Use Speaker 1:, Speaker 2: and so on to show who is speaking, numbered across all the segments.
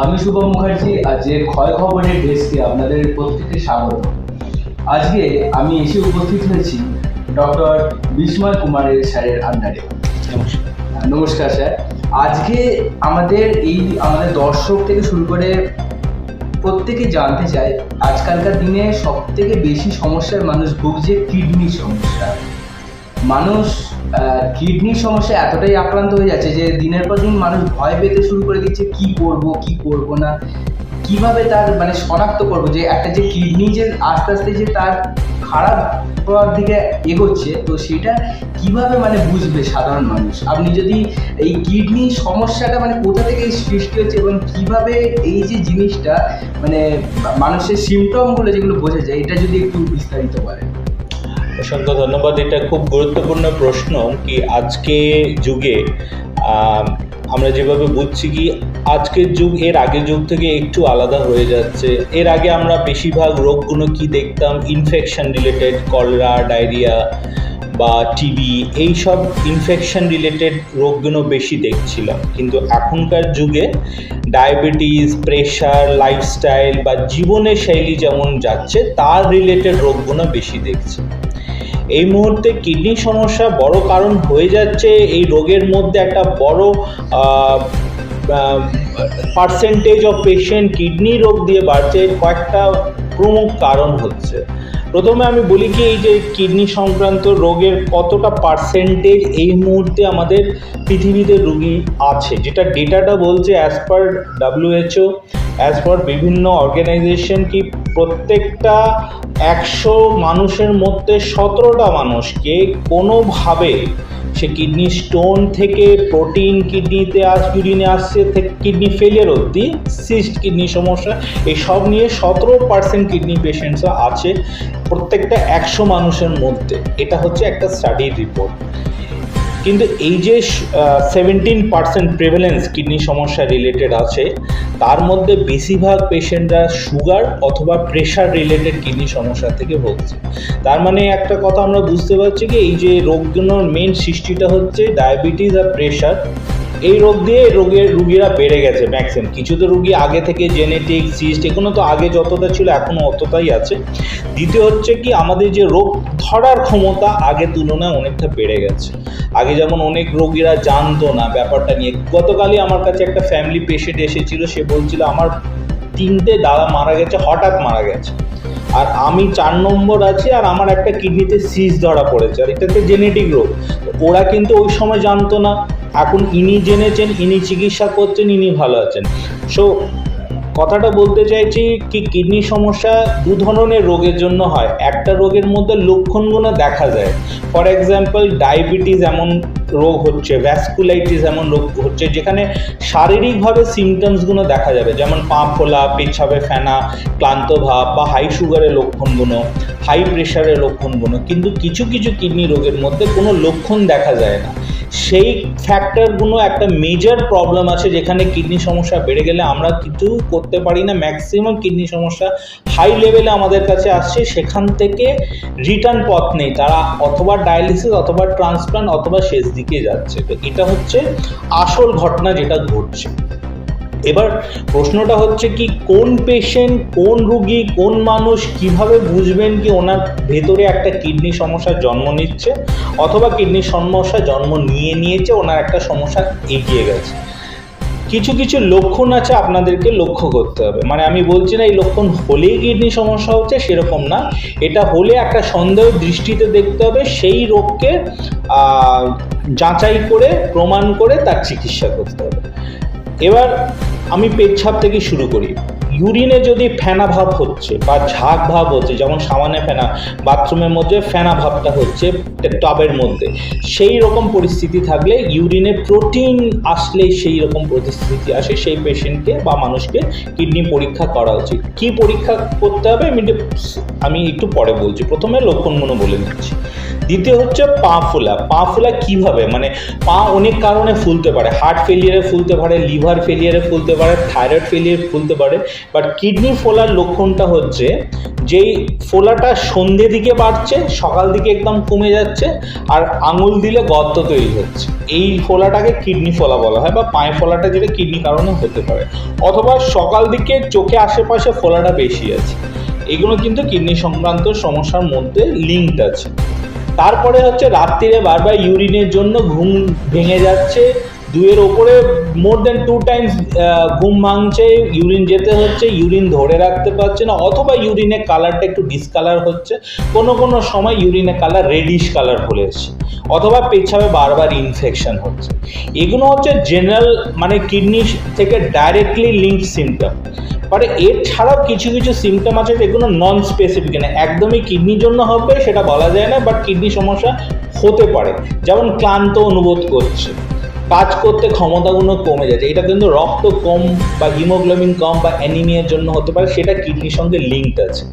Speaker 1: আমি শুভম মুখার্জি। আজকের ক্ষয় খবরের ডেস্কে আপনাদের প্রত্যেককে স্বাগত। আজকে আমি এসে উপস্থিত হয়েছি ডক্টর বিস্ময় কুমারের স্যারের আন্ডারে।
Speaker 2: নমস্কার।
Speaker 1: নমস্কার স্যার। আজকে আমাদের দর্শক থেকে শুরু করে প্রত্যেকে জানতে চায়, আজকালকার দিনে সব থেকে বেশি সমস্যার মানুষ ভুগছে কিডনির সমস্যা। মানুষ কিডনির সমস্যা এতটাই আক্রান্ত হয়ে যাচ্ছে যে দিনের পর দিন মানুষ ভয় পেতে শুরু করে দিচ্ছে, কি করব না, কিভাবে তার শনাক্ত করবো যে একটা যে কিডনি যে আস্তে আস্তে যে তার খারাপ হওয়ার দিকে এগোচ্ছে, তো সেটা কিভাবে বুঝবে সাধারণ মানুষ? আপনি যদি এই কিডনি সমস্যাটা কোথা থেকে সৃষ্টি হচ্ছে এবং কিভাবে এই যে জিনিসটা মানুষের সিমটমগুলো যেগুলো বোঝা যায়, এটা যদি একটু বিস্তারিত বলেন।
Speaker 2: অসংখ্য ধন্যবাদ। এটা খুব গুরুত্বপূর্ণ প্রশ্ন। কি আজকে যুগে আমরা যেভাবে বুঝছি কি আজকের যুগ এর আগের যুগ থেকে একটু আলাদা হয়ে যাচ্ছে। এর আগে আমরা বেশিরভাগ রোগগুলো কি দেখতাম, ইনফেকশন রিলেটেড, কলেরা, ডায়রিয়া বা টিবি, এইসব ইনফেকশন রিলেটেড রোগগুলো বেশি দেখছিলাম। কিন্তু এখনকার যুগে ডায়াবেটিস, প্রেশার, লাইফস্টাইল বা জীবনের শৈলী যেমন যাচ্ছে তার রিলেটেড রোগগুলো বেশি দেখছি। এই মুহূর্তে কিডনি সমস্যা বড় কারণ হয়ে যাচ্ছে। এই রোগের মধ্যে একটা বড় পার্সেন্টেজ অফ পেশেন্ট কিডনি রোগ দিয়ে বাড়ছে। কয়েকটা প্রমুখ কারণ হচ্ছে। প্রথমে আমি বলি কি এই যে কিডনি সংক্রান্ত রোগের কতটা পার্সেন্টেজ এই মুহূর্তে আমাদের পৃথিবীতে রোগী আছে, যেটা ডেটাটা বলছে as per WHO, as per বিভিন্ন অর্গানাইজেশন, কি প্রত্যেকটা 100 মানুষের মধ্যে 17টা মানুষকে কোনোভাবে সে কিডনি স্টোন থেকে প্রোটিন কিডনিতে ইউরিনে আসছে থেকে কিডনি ফেলিয়ার অবধি, সিস্ট কিডনি সমস্যা, এই সব নিয়ে 17% কিডনি পেশেন্টসরা আছে প্রত্যেকটা 100 মানুষের মধ্যে। এটা হচ্ছে একটা স্টাডির রিপোর্ট। কিন্তু এই যে 17% প্রেভেলেন্স কিডনি সমস্যা রিলেটেড আছে, তার মধ্যে বেশিরভাগ পেশেন্টরা সুগার অথবা প্রেশার রিলেটেড কিডনি সমস্যা থেকে ভুগছে। তার মানে একটা কথা আমরা বুঝতে পারছি কি এই যে রোগগুলোর মেন সৃষ্টিটা হচ্ছে ডায়াবেটিস আর প্রেশার। এই রোগ দিয়ে রুগীরা বেড়ে গেছে ম্যাক্সিমাম। কিছু তো রুগী আগে থেকে জেনেটিক, সিস্ট, এগুলো তো আগে যতটা ছিল এখনও অতটাই আছে। দ্বিতীয় হচ্ছে কি আমাদের যে রোগ ধরার ক্ষমতা আগের তুলনায় অনেকটা বেড়ে গেছে। আগে যেমন অনেক রোগীরা জানতো না ব্যাপারটা নিয়ে। গতকালই আমার কাছে একটা ফ্যামিলি পেশেন্ট এসেছিল, সে বলছিল আমার 3টে দাদা মারা গেছে, হঠাৎ মারা গেছে, আর আমি 4 নম্বর আছি, আর আমার একটা কিডনিতে সিস্ট ধরা পড়েছে, আর এটাতে জেনেটিক রোগ। ওরা কিন্তু ওই সময় জানতো না। এখন ইনি জেনেছেন, ইনি চিকিৎসা করছেন, ইনি ভালো আছেন। সো কথাটা বলতে চাইছি কি কিডনি সমস্যা 2 ধরনের রোগের জন্য হয়। একটা রোগের মধ্যে লক্ষণগুলো দেখা যায়। ফর এক্সাম্পল ডায়াবেটিস এমন রোগ হচ্ছে, ভ্যাসকুলাইটিস এমন রোগ হচ্ছে যেখানে শারীরিকভাবে সিমটমসগুলো দেখা যাবে, যেমন পা ফোলা, পেচ্ছাপে ফেনা, ক্লান্ত ভাব, বা হাই সুগারের লক্ষণগুলো, হাই প্রেশারের লক্ষণগুলো। কিন্তু কিছু কিছু কিডনি রোগের মধ্যে কোনো লক্ষণ দেখা যায় না। সেই ফ্যাক্টরগুলো একটা মেজর প্রবলেম আছে, যেখানে কিডনি সমস্যা বেড়ে গেলে আমরা কিছু করতে পারি না। ম্যাক্সিমাম কিডনি সমস্যা হাই লেভেলে আমাদের কাছে আসছে, সেখান থেকে রিটার্ন পথ নেই, তারা অথবা ডায়ালিসিস অথবা ট্রান্সপ্লান্ট অথবা শেষ দিকে যাচ্ছে। তো এটা হচ্ছে আসল ঘটনা যেটা ঘটছে। এবার প্রশ্নটা হচ্ছে কি কোন পেশেন্ট, কোন রুগী, কোন মানুষ কিভাবে বুঝবেন কি ওনার ভেতরে একটা কিডনি সমস্যা জন্ম নিচ্ছে অথবা কিডনি সমস্যা জন্ম নিয়েছে, ওনার একটা সমস্যা এগিয়ে গেছে। কিছু কিছু লক্ষণ আছে, আপনাদেরকে লক্ষ্য করতে হবে। আমি বলছি না এই লক্ষণ হলেই কিডনি সমস্যা হচ্ছে, সেরকম না। এটা হলে একটা সন্দেহ দৃষ্টিতে দেখতে হবে, সেই রোগকে যাচাই করে প্রমাণ করে তার চিকিৎসা করতে হবে। এবার আমি পেচ্ছাপ থেকে শুরু করি। ইউরিনে যদি ফেনা ভাব হচ্ছে বা ঝাঁক ভাব হচ্ছে, যেমন সামান্য ফেনা, বাথরুমের মধ্যে ফেনা ভাবটা হচ্ছে টবের মধ্যে, সেই রকম পরিস্থিতি থাকলে, ইউরিনে প্রোটিন আসলেই সেই রকম পরিস্থিতি আসে, সেই পেশেন্টকে বা মানুষকে কিডনি পরীক্ষা করা উচিত। কি পরীক্ষা করতে হবে আমি একটু পরে বলছি, প্রথমে লক্ষণগুলো বলে দিচ্ছি। দ্বিতীয় হচ্ছে পা ফোলা। পা ফোলা কিভাবে, মানে পা অনেক কারণে ফুলতে পারে, হার্ট ফেলিয়ারে ফুলতে পারে, লিভার ফেলিয়ারে ফুলতে পারে, থাইরয়েড ফেলিয়ারে ফুলতে পারে। বাট কিডনি ফোলার লক্ষণটা হচ্ছে যেই ফোলাটা সন্ধ্যে দিকে বাড়ছে, সকাল দিকে একদম কমে যাচ্ছে, আর আঙুল দিলে গর্ত তৈরি হচ্ছে, এই ফোলাটাকে কিডনি ফোলা বলা হয়, বা পায়ে ফোলাটা যেটা কিডনি কারণে হতে পারে। অথবা সকাল দিকে চোখে আশেপাশে ফোলাটা বেশি আছে, এগুলো কিন্তু কিডনি সংক্রান্ত সমস্যার মধ্যে লিঙ্কড আছে। তারপরে হচ্ছে রাত্রিরে বারবার ইউরিনের জন্য ঘুম ভেঙে যাচ্ছে, 2-এর ওপরে মোর দেন 2 টাইমস ঘুম ভাঙছে, ইউরিন যেতে হচ্ছে, ইউরিন ধরে রাখতে পারছে না, অথবা ইউরিনের কালারটা একটু ডিসকালার হচ্ছে, কোনো কোনো সময় ইউরিনের কালার রেডিশ কালার হয়ে এসছে, অথবা পেছাবে বারবার ইনফেকশন হচ্ছে। এগুলো হচ্ছে জেনারেল মানে কিডনি থেকে ডাইরেক্টলি লিঙ্ক সিমটম। মানে এর ছাড়াও কিছু কিছু সিমটম আছে যেগুলো নন স্পেসিফিক, না একদমই কিডনির জন্য হবে সেটা বলা যায় না, বাট কিডনি সমস্যা হতে পারে। যেমন ক্লান্ত অনুভব করছে, কাজ করতে ক্ষমতাগুলো কমে যাচ্ছে, এটা কিন্তু রক্ত কম বা হিমোগ্লোবিন কম বা অ্যানিমিয়ার জন্য হতে পারে, সেটা কিডনির সঙ্গে লিঙ্কড আছে।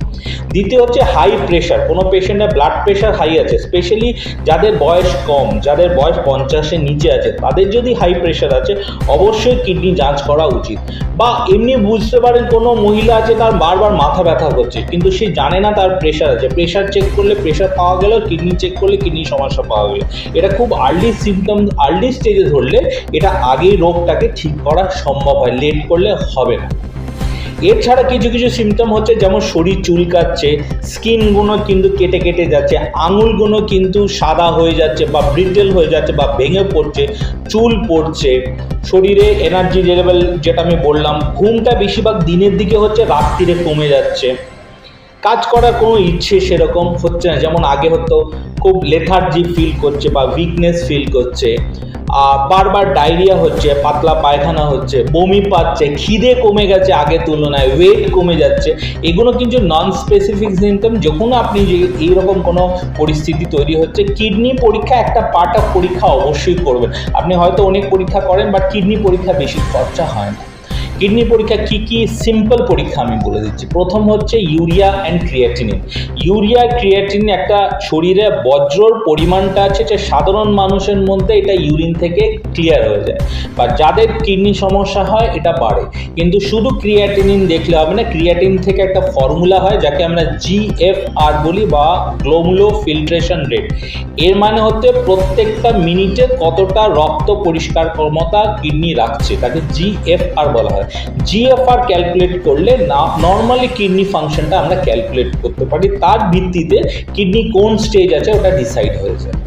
Speaker 2: দ্বিতীয় হচ্ছে হাই প্রেশার, কোনো পেশেন্টের ব্লাড প্রেশার হাই আছে, স্পেশালি যাদের বয়স কম, যাদের বয়স 50-এর নিচে আছে, তাদের যদি হাই প্রেশার আছে অবশ্যই কিডনি যাঞ্চ করা উচিত। বা এমনি বুঝতে পারেন কোনো মহিলা আছে তার বারবার মাথা ব্যথা করছে, কিন্তু সে জানে না তার প্রেশার আছে, প্রেশার চেক করলে প্রেশার পাওয়া গেল, কিডনি চেক করলে কিডনি সমস্যা পাওয়া গেল। এটা খুব আর্লি সিমটম, আর্লি স্টেজে ধরলে এটা আগেই রোগটাকে ঠিক করা সম্ভব হয়, লেট করলে হবে না। এর ছাড়া কিছু কিছু সিমটম হচ্ছে যেমন শরীর চুলকাচ্ছে, স্কিনগুলো কিন্তু কেটে কেটে যাচ্ছে, আঙুলগুলো কিন্তু সাদা হয়ে যাচ্ছে বা ব্রিটেল হয়ে যাচ্ছে বা ভেঙে পড়ছে, চুল পড়ছে, শরীরে এনার্জি লেভেল যেটা আমি বললাম, ঘুমটা বেশিরভাগ দিনের দিকে হচ্ছে, রাত্রিরে কমে যাচ্ছে, কাজ করার কোনো ইচ্ছে সেরকম হচ্ছে না, যেমন আগে হতো, খুব লেথার্জি ফিল করছে বা উইকনেস ফিল করছে, বারবার ডায়রিয়া হচ্ছে, পাতলা পায়খানা হচ্ছে, বমি পাচ্ছে, খিদে কমে গেছে আগের তুলনায়, ওয়েট কমে যাচ্ছে। এগুলো কিন্তু নন স্পেসিফিক সিমটম। যখন আপনি যে এইরকম কোনো পরিস্থিতি তৈরি হচ্ছে, কিডনি পরীক্ষা একটা পার্ট অফ পরীক্ষা অবশ্যই করবেন। আপনি হয়তো অনেক পরীক্ষা করেন, বাট কিডনি পরীক্ষা বেশি খরচা হয় না। কিডনি পরীক্ষা কি কি সিম্পল পরীক্ষা আমি বলে দিচ্ছি। প্রথম হচ্ছে urea and creatinine. Urea creatinine একটা শরীরে বজ্রর পরিমাণটা আছে যে সাধারণ মানুষের মধ্যে এটা ইউরিন থেকে ক্লিয়ার হয়ে যায়, বা যাদের কিডনি সমস্যা হয় এটা বাড়ে। কিন্তু শুধু ক্রিয়েটিনিন দেখলে হবে না, ক্রিয়েটিন থেকে একটা ফর্মুলা হয় যাকে আমরা GFR বলি, বা গ্লোমেরুলার ফিল্ট্রেশন রেট। এর মানে হচ্ছে প্রত্যেকটা মিনিটে কতটা রক্ত পরিষ্কার ক্ষমতা কিডনি রাখছে, তাকে GFR বলা হয়। GFR ক্যালকুলেট করলে নর্মালি কিডনি ফাংশনটা আমরা ক্যালকুলেট করতে পারি, তার ভিত্তিতে কিডনি কোন স্টেজ আছে ওটা ডিসাইড হয়ে যায়।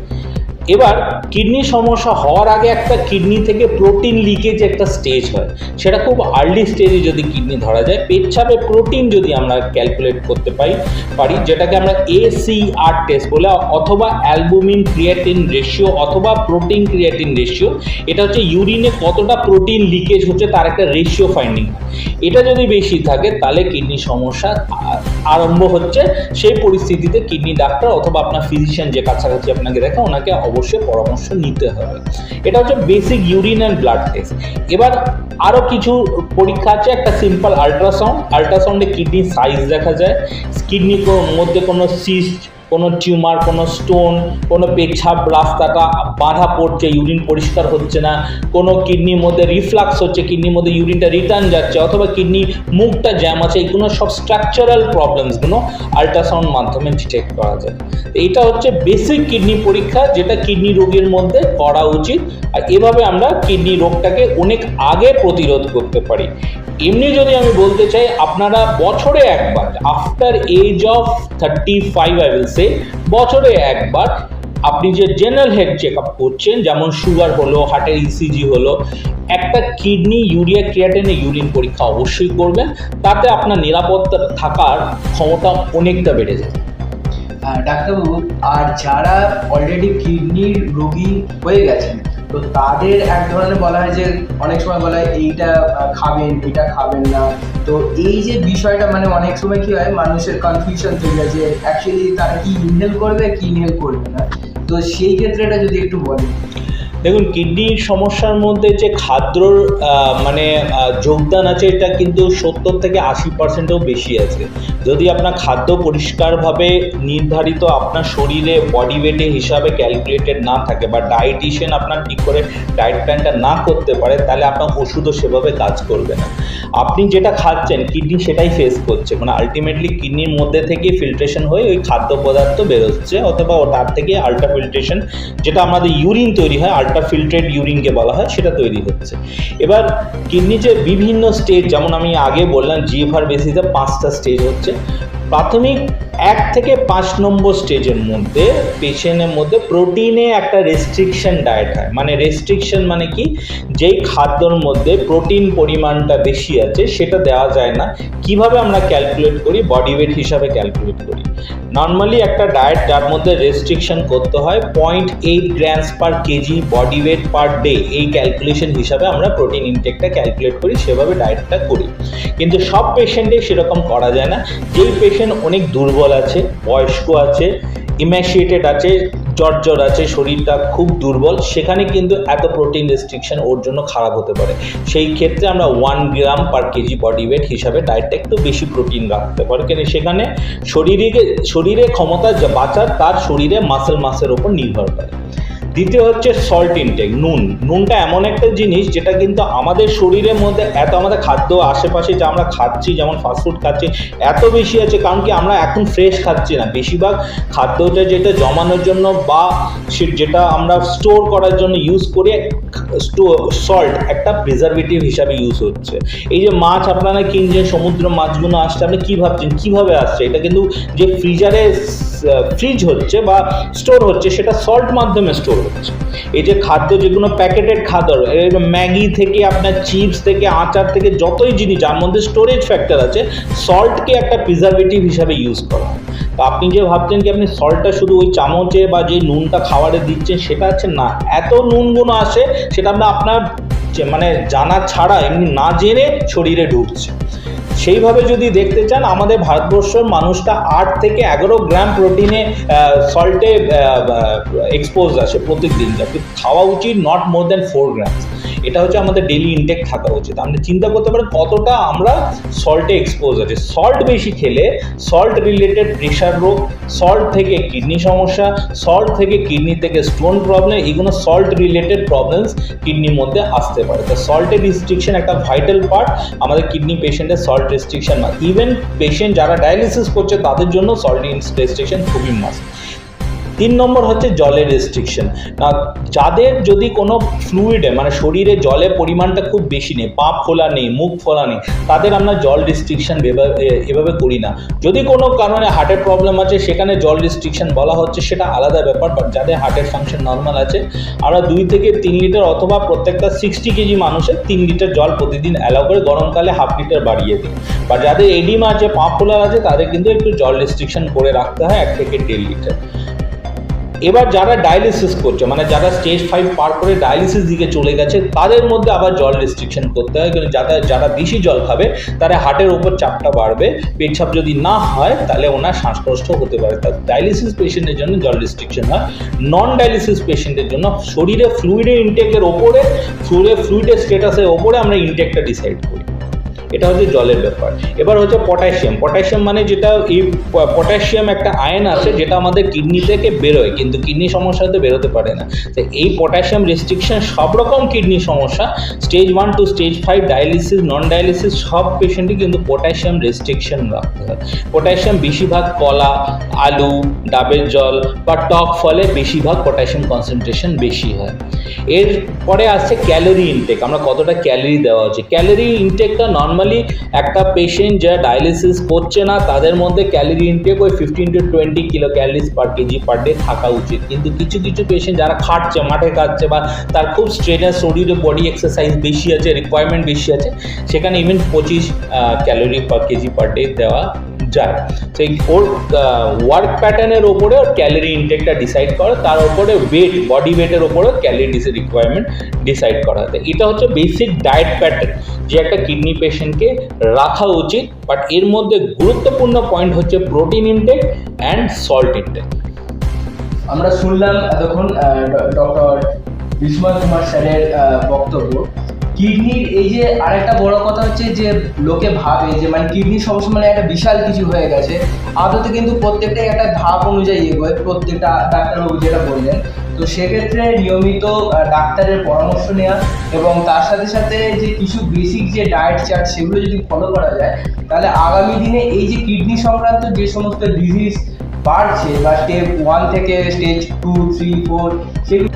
Speaker 2: এবার কিডনি সমস্যা হওয়ার আগে একটা কিডনি থেকে প্রোটিন লিকেজ একটা স্টেজ হয়, সেটা খুব আর্লি স্টেজে যদি কিডনি ধরা যায়, পেচ্ছাপে প্রোটিন যদি আমরা ক্যালকুলেট করতে পারি, যেটাকে আমরা ACR টেস্ট বলে, অথবা অ্যালবুমিন ক্রিয়েটিন রেশিও অথবা প্রোটিন ক্রিয়েটিন রেশিও, এটা হচ্ছে ইউরিনে কতটা প্রোটিন লিকেজ হচ্ছে তার একটা রেশিও ফাইন্ডিং। এটা যদি বেশি থাকে তাহলে কিডনি সমস্যা আরম্ভ হচ্ছে। সেই পরিস্থিতিতে কিডনি ডাক্তার অথবা আপনার ফিজিশিয়ান যে কাছাকাছি আপনাকে দেখে ওনাকে অবশ্যই পরামর্শ নিতে হবে। এটা হচ্ছে basic urine and blood test. এবার আরও কিছু পরীক্ষা আছে, একটা সিম্পল আল্ট্রাসাউন্ড। আল্ট্রাসাউন্ডে কিডনি সাইজ দেখা যায়, কিডনির মধ্যে কোনো সিস্ট, কোনো টিউমার, কোনো স্টোন, কোনো পেচ্ছাপ রাস্তাটা বাঁধা পড়ছে, ইউরিন পরিষ্কার হচ্ছে না, কোনো কিডনির মধ্যে রিফ্লাক্স হচ্ছে, কিডনির মধ্যে ইউরিনটা রিটার্ন যাচ্ছে, অথবা কিডনি মুখটা জ্যাম আছে, এইগুলো সব স্ট্রাকচারাল প্রবলেমসগুলো আল্ট্রাসাউন্ড মাধ্যমে চেক করা যায়। এইটা হচ্ছে বেসিক কিডনি পরীক্ষা, যেটা কিডনি রোগীর মধ্যে করা উচিত। আর এভাবে আমরা কিডনি রোগটাকে অনেক আগে প্রতিরোধ করতে পারি। এমনি যদি আমি বলতে চাই, আপনারা বছরে একবার, after age of 35 I will say, বছরে একবার আপনি যে জেনারেল হেলথ চেক আপ করছেন, যেমন সুগার হলো, হার্টের ECG হলো, একটা কিডনি ইউরিয়া ক্রিয়েটিনিন ইউরিন পরীক্ষা অবশ্যই করবেন। তাতে আপনার নিরাপত্তা থাকার ক্ষমতা অনেকটা বেড়ে যাবে।
Speaker 1: ডাক্তারবাবু, আর যারা অলরেডি কিডনির রোগী হয়ে গেছেন, তো তাদের এক ধরনের বলা হয় যে, অনেক সময় বলা হয় এইটা খাবেন, এটা খাবেন না। তো এই যে বিষয়টা, মানে অনেক সময় কি হয়, মানুষের কনফিউশন তৈরি হয় যে অ্যাকচুয়ালি তারা কি ইনহেল করবে কি ইনহেল করবে না। তো সেই ক্ষেত্রে এটা যদি একটু বলেন।
Speaker 2: দেখুন, কিডনির সমস্যার মধ্যে যে খাদ্যর যোগদান আছে, এটা কিন্তু 70 থেকে 80%ও বেশি আছে। যদি আপনার খাদ্য পরিষ্কারভাবে নির্ধারিত আপনার শরীরে বডি ওয়েটে হিসাবে ক্যালকুলেটেড না থাকে, বা ডায়েটিশিয়ান আপনার ঠিক করে ডায়েট প্ল্যানটা না করতে পারে, তাহলে আপনার ওষুধও সেভাবে কাজ করবে না। আপনি যেটা খাচ্ছেন কিডনি সেটাই ফেস করছে, মানে আলটিমেটলি কিডনির মধ্যে থেকে ফিল্ট্রেশন হয়ে ওই খাদ্য পদার্থ বেরোচ্ছে, অথবা তার থেকে আল্ট্রা ফিল্ট্রেশন, যেটা আমাদের ইউরিন তৈরি হয়, আল্ট্রা ফিল্ট্রেট ইউরিনকে বলা হয়, সেটা তৈরি হচ্ছে। এবার কিডনি যে বিভিন্ন স্টেজ, যেমন আমি আগে বললাম জিএফআর বেসিসে 5টা স্টেজ হচ্ছে। প্রাথমিক 1 থেকে 5 নম্বর স্টেজের মধ্যে পেশেন্টের মধ্যে প্রোটিনে একটা রেস্ট্রিকশন ডায়েট হয়। মানে রেস্ট্রিকশন মানে কি, যেই খাদ্যর মধ্যে প্রোটিন পরিমাণটা বেশি আছে সেটা দেওয়া যায় না। কিভাবে আমরা ক্যালকুলেট করি? বডি ওয়েট হিসাবে ক্যালকুলেট করি। নর্মালি একটা ডায়েট যার মধ্যে রেস্ট্রিকশন করতে হয় 0.8 grams per KG body weight per day, এই ক্যালকুলেশন হিসাবে আমরা প্রোটিন ইনটেকটা ক্যালকুলেট করি, সেভাবে ডায়েটটা করি। কিন্তু সব পেশেন্টে সেরকম করা যায় না। যেই পেশেন্ট অনেক দুর্বল আছে, বয়স্ক আছে, ইম্যাশিয়েটেড আছে, জ্বর আছে, শরীরটা খুব দুর্বল, সেখানে কিন্তু এত প্রোটিন রেস্ট্রিকশন ওর জন্য খারাপ হতে পারে। সেই ক্ষেত্রে আমরা 1 গ্রাম পার কেজি বডি ওয়েট হিসাবে ডায়েটটা একটু বেশি প্রোটিন রাখতে পারি, কেন সেখানে শরীরে ক্ষমতা বাঁচার তার শরীরে মাসের ওপর নির্ভর করে। দ্বিতীয় হচ্ছে সল্ট ইনটেক। নুনটা এমন একটা জিনিস যেটা কিন্তু আমাদের শরীরের মধ্যে এত, আমাদের খাদ্য আশেপাশে যা আমরা খাচ্ছি, যেমন ফাস্টফুড খাচ্ছি, এত বেশি আছে, কারণ কি আমরা এখন ফ্রেশ খাচ্ছি না। বেশিরভাগ খাদ্যটা যেটা জমানোর জন্য বা যেটা আমরা স্টোর করার জন্য ইউজ করি, সল্ট একটা প্রিজারভেটিভ হিসাবে ইউজ হচ্ছে। এই যে মাছ আপনারা কিনছেন, সমুদ্র মাছগুলো আসছে, আপনি কী ভাবছেন কীভাবে আসছে? এটা কিন্তু যে ফ্রিজ হচ্ছে বা স্টোর হচ্ছে, সেটা সল্ট মাধ্যমে স্টোর হচ্ছে। এই যে খাদ্য, যেগুলো প্যাকেটেড খাদ্য, ম্যাগি থেকে আপনার চিপস থেকে আচার থেকে যতই জিনিস যার মধ্যে স্টোরেজ ফ্যাক্টর আছে, সল্টকে একটা প্রিজারভেটিভ হিসাবে ইউজ করা হয়। তো আপনি যে ভাবছেন কি আপনি সল্টটা শুধু ওই চামচে বা যে নুনটা খাবারে দিচ্ছেন সেটা আছে না, এত নুনগুলো আসে সেটা আপনার জানা ছাড়া, এমনি না জেনে শরীরে ঢুকছে। সেইভাবে যদি দেখতে চান, আমাদের ভারতবর্ষের মানুষটা 8 থেকে 11 গ্রাম প্রোটিনে সল্টে এক্সপোজ আছে প্রত্যেকদিন, যাতে খাওয়া উচিত নট মোর দ্যান 4 গ্রাম। এটা হচ্ছে আমাদের ডেইলি ইনটেক থাকা উচিত। আপনি চিন্তা করতে পারেন কতটা আমরা সল্টে এক্সপোজ আছে। সল্ট বেশি খেলে সল্ট রিলেটেড প্রেশার রোগ, সল্ট থেকে কিডনি সমস্যা, সল্ট থেকে কিডনি থেকে স্টোন প্রবলেম, এগুলো সল্ট রিলেটেড প্রবলেমস কিডনির মধ্যে আসতে পারে। তো সল্টের রেস্ট্রিকশন একটা ভাইটাল পার্ট আমাদের কিডনি পেশেন্টের। সল্ট রেস্ট্রিকশন না, ইভেন পেশেন্ট যারা ডায়ালিসিস করছে তাদের জন্য সল্ট রেস্ট্রিকশন খুবই মাস্ট। 3 নম্বর হচ্ছে জলের রেস্ট্রিকশন। যাদের যদি কোনো ফ্লুইডে শরীরে জলের পরিমাণটা খুব বেশি নেই, পা ফোলা নেই, মুখ ফোলা নেই, তাদের আমরা জল রেস্ট্রিকশন এভাবে করি না। যদি কোনো কারণে হার্টের প্রবলেম আছে সেখানে জল রেস্ট্রিকশন বলা হচ্ছে, সেটা আলাদা ব্যাপার। বাট যাদের হার্টের ফাংশন নর্মাল আছে, আমরা 2 থেকে 3 লিটার অথবা প্রত্যেকটা 60 কেজি মানুষের 3 লিটার জল প্রতিদিন অ্যালাউ করে, গরমকালে হাফ লিটার বাড়িয়ে দিই। বা যাদের এডিমা আছে, পা ফোলা আছে, তাদের কিন্তু একটু জল রেস্ট্রিকশন করে রাখতে হয় 1 থেকে 1.5 লিটার। এবার যারা ডায়ালিসিস করছে, যারা স্টেজ 5 পার করে ডায়ালিসিস দিকে চলে গেছে, তাদের মধ্যে আবার জল রেস্ট্রিকশন করতে হয়, কারণ যারা বেশি জল খাবে তারা হার্টের ওপর চাপটা বাড়বে, পেটছাপ যদি না হয় তাহলে ওনার শ্বাসকষ্ট হতে পারে। তার ডায়ালিসিস পেশেন্টের জন্য জল রেস্ট্রিকশন হয়। নন ডায়ালিসিস পেশেন্টের জন্য শরীরে ফ্লুইডের ইনটেকের ওপরে, ফ্লুইডের স্ট্যাটাসের ওপরে আমরা ইনটেকটা ডিসাইড করি। এটা হচ্ছে জলের ব্যাপার। এবার হচ্ছে পটাশিয়াম যেটা, এই পটাশিয়াম একটা আয়ন আছে যেটা আমাদের কিডনি থেকে বেরোয়, কিন্তু কিডনি সমস্যাতে বেরোতে পারে না। তো এই পটাশিয়াম রেস্ট্রিকশন সব রকম কিডনি সমস্যা, স্টেজ 1 টু স্টেজ 5, ডায়ালিসিস, নন ডায়ালিসিস, সব পেশেন্টই কিন্তু পটাশিয়াম রেস্ট্রিকশন রাখতে হয়। পটাশিয়াম বেশিরভাগ কলা, আলু, ডাবের জল বা টক ফলে বেশিরভাগ পটাশিয়াম কনসেন্ট্রেশন বেশি হয়। এরপরে আসছে ক্যালোরি ইনটেক, আমরা কতটা ক্যালোরি দেওয়া উচিত। ক্যালোরি ইনটেকটা নর্মালি একটা পেশেন্ট যারা ডায়ালিসিস করছে না তাদের মধ্যে ক্যালোরি ইনটেক ওই 15 to 20 kilo calories per KG per day থাকা উচিত। কিন্তু কিছু পেশেন্ট যারা খাটছে, মাঠে খাচ্ছে, বা তার খুব স্ট্রেনার শরীরে বডি এক্সারসাইজ বেশি আছে, রিকোয়ারমেন্ট বেশি আছে, সেখানে even 25 calorie per KG per day দেওয়া যায়। সেই ওর ওয়ার্ক প্যাটার্নের ওপরে ওর ক্যালোরি ইনটেকটা ডিসাইড করে, তার ওপরে ওয়েট, বডি ওয়েটের ওপরে ক্যালোরি রিকোয়ারমেন্ট ডিসাইড করা হয়। এটা হচ্ছে বেসিক ডায়েট প্যাটার্ন যে একটা কিডনি পেশেন্টকে রাখা উচিত। বাট এর মধ্যে গুরুত্বপূর্ণ পয়েন্ট হচ্ছে protein intake and salt intact.
Speaker 1: আমরা শুনলাম এতক্ষণ ডক্টর বিস্ময় কুমার স্যারের বক্তব্য। কিডনির এই যে আরেকটা বড় কথা হচ্ছে যে লোকে ভাবে যে মানে কিডনির সমস্যা মানে একটা বিশাল কিছু হয়ে গেছে, আদতে কিন্তু প্রত্যেকটাই একটা ধাপ অনুযায়ী এগোয়, প্রত্যেকটা ডাক্তারবাবু যেটা বললেন। তো সেক্ষেত্রে নিয়মিত ডাক্তারের পরামর্শ নেওয়া এবং তার সাথে সাথে যে কিছু বেসিক যে ডায়েট চার্ট সেগুলো যদি ফলো করা যায়, তাহলে আগামী দিনে এই যে কিডনি সংক্রান্ত যে সমস্ত ডিজিজ বাড়ছে বা স্টেপ 1 থেকে স্টেজ 2, 3, 4 সেগুলো